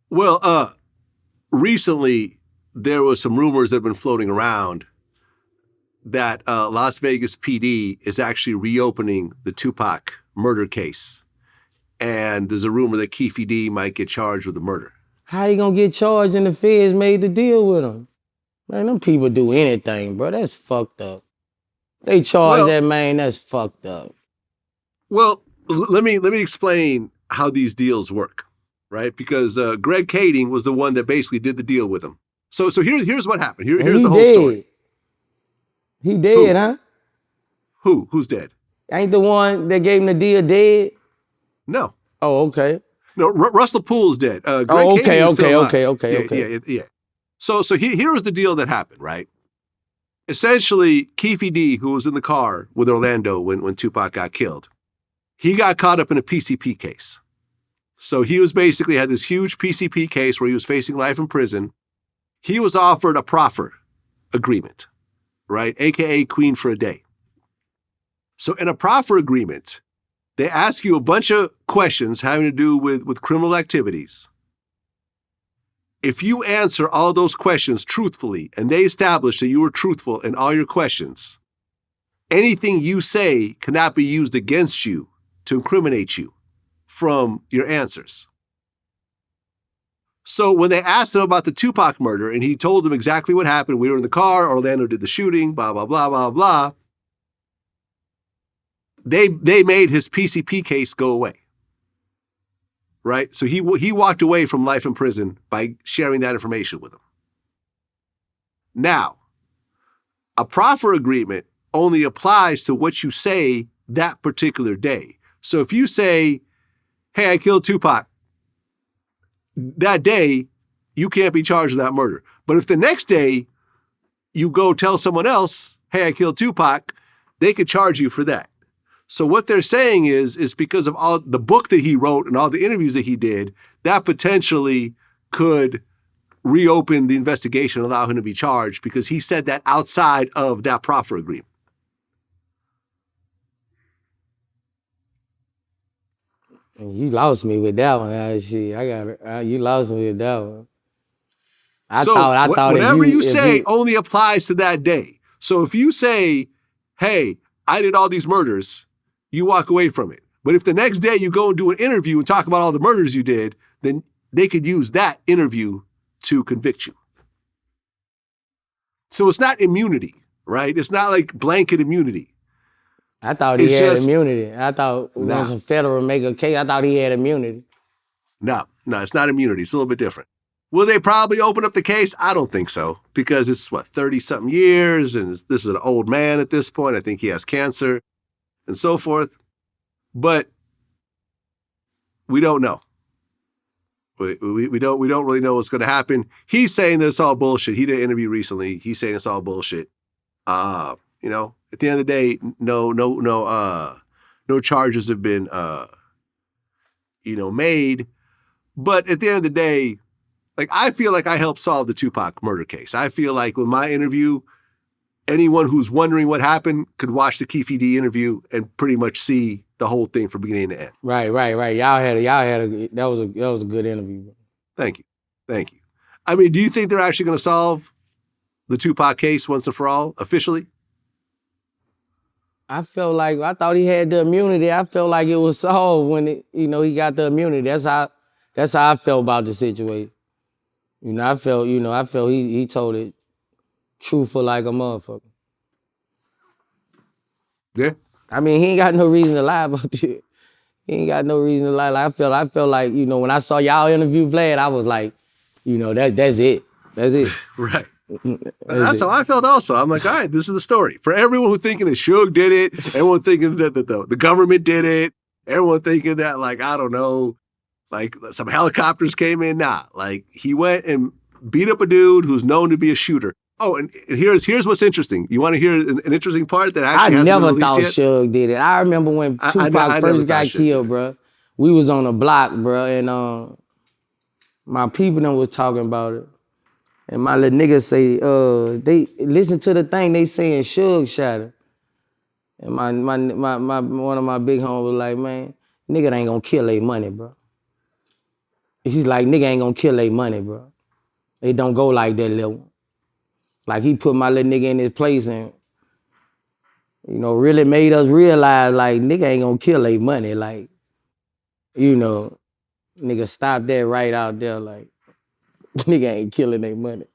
Well, recently there was some rumors that have been floating around that Las Vegas PD is actually reopening the Tupac murder case. And there's a rumor that Keefe D might get charged with the murder. How he gonna get charged and the feds made the deal with him? Man, them people do anything, bro. That's fucked up. They charge that man, that's fucked up. Well, let me explain how these deals work, right? Because Greg Kading was the one that basically did the deal with him. So here's what happened. Here's the whole story. He dead, huh? Who's dead? Ain't the one that gave him the deal dead? No. Oh, okay. No, Russell Poole's dead. Greg Okay. Yeah. So here was the deal that happened, right? Essentially, Keefe D, who was in the car with Orlando when Tupac got killed, he got caught up in a PCP case. So he was basically had this huge PCP case where he was facing life in prison. He was offered a proffer agreement, right? AKA Queen for a Day. So in a proffer agreement, they ask you a bunch of questions having to do with criminal activities. If you answer all those questions truthfully and they establish that you were truthful in all your questions, anything you say cannot be used against you to incriminate you from your answers. So when they asked him about the Tupac murder and he told them exactly what happened, we were in the car, Orlando did the shooting, blah, blah, blah, blah, blah, they made his PCP case go away. Right? So he walked away from life in prison by sharing that information with them. Now, a proffer agreement only applies to what you say that particular day. So if you say, hey, I killed Tupac, that day, you can't be charged with that murder. But if the next day you go tell someone else, hey, I killed Tupac, they could charge you for that. So what they're saying is because of all the book that he wrote and all the interviews that he did, that potentially could reopen the investigation and allow him to be charged because he said that outside of that proffer agreement. You lost me with that one. You lost me with that one. I thought whatever you say only applies to that day. So if you say, hey, I did all these murders, you walk away from it. But if the next day you go and do an interview and talk about all the murders you did, then they could use that interview to convict you. So it's not immunity, right? It's not like blanket immunity. I thought he had immunity. I thought once a federal make a case, I thought he had immunity. No, it's not immunity. It's a little bit different. Will they probably open up the case? I don't think so because it's 30-something years and this is an old man at this point. I think he has cancer and so forth. But we don't know. We don't really know what's going to happen. He's saying that it's all bullshit. He did an interview recently. He's saying it's all bullshit. At the end of the day, no charges have been made. But at the end of the day, like I feel like I helped solve the Tupac murder case. I feel like with my interview, anyone who's wondering what happened could watch the Keefe D interview and pretty much see the whole thing from beginning to end. Right. That was a good interview. Thank you. I mean, do you think they're actually going to solve the Tupac case once and for all, officially? I thought he had the immunity. I felt like it was solved when he got the immunity. That's how I felt about the situation. I felt he told it truthful like a motherfucker. Yeah. I mean, he ain't got no reason to lie about it. He ain't got no reason to lie. I felt like, when I saw y'all interview Vlad, I was like, that's it. That's it. Right. That's how I felt also. I'm like, all right, this is the story. For everyone who's thinking that Suge did it, everyone thinking that the government did it, everyone thinking that, like, I don't know, like some helicopters came in. Nah, like he went and beat up a dude who's known to be a shooter. Oh, and here's what's interesting. You want to hear an interesting part that actually hasn't been released yet? I never thought Suge did it. I remember when Tupac first got killed, bro. We was on a block, bro, and my people them was talking about it. And my little niggas say, they listen to the thing they saying Suge shot her. And one of my big homies was like, man, nigga ain't gonna kill their money, bro. He's like, nigga ain't gonna kill their money, bro. It don't go like that level. Like he put my little nigga in his place and, really made us realize like nigga ain't gonna kill their money. Like, nigga stop that right out there. Like, nigga ain't killing their money.